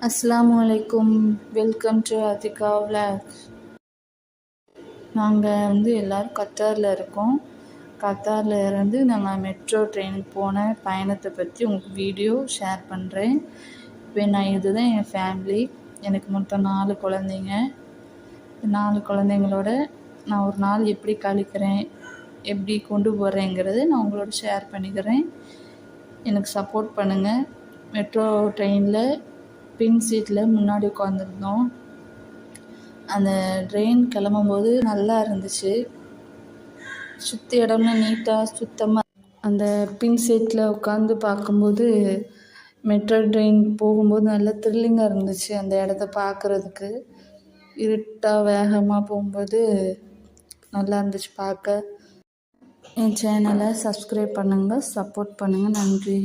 அஸ்ஸலாமு அலைக்கும். Welcome to Athika vlog. நாங்கள் எல்லோரும் கத்தாரில் இருக்கோம். கத்தாரில் இருந்து நாங்கள் மெட்ரோ ட்ரெயினுக்கு போன பயணத்தை பற்றி உங்களுக்கு வீடியோ ஷேர் பண்ணுறேன். இப்போ இதுதான் என் ஃபேமிலி. எனக்கு மொத்தம் 4 குழந்தைங்க. 4 குழந்தைங்களோட நான் ஒரு நாள் எப்படி கழிக்கிறேன், எப்படி கொண்டு போகிறேங்கிறத நான் உங்களோட ஷேர் பண்ணிக்கிறேன். எனக்கு சப்போர்ட் பண்ணுங்கள். மெட்ரோ ட்ரெயினில் பின் சீட்டில் முன்னாடி உட்காந்துருந்தோம். அந்த ட்ரெயின் கிளம்பும்போது நல்லா இருந்துச்சு. சுற்றி இடம்லாம் நீட்டாக சுத்தமாக. அந்த பின் சீட்டில் உட்காந்து பார்க்கும்போது மெட்ரோ ட்ரெயின் போகும்போது நல்லா த்ரில்லிங்காக இருந்துச்சு. அந்த இடத்த பார்க்குறதுக்கு இருட்டாக வேகமாக போகும்போது நல்லா இருந்துச்சு பார்க்க. என் சேனலை சப்ஸ்கிரைப் பண்ணுங்கள், சப்போர்ட் பண்ணுங்கள். நன்றி.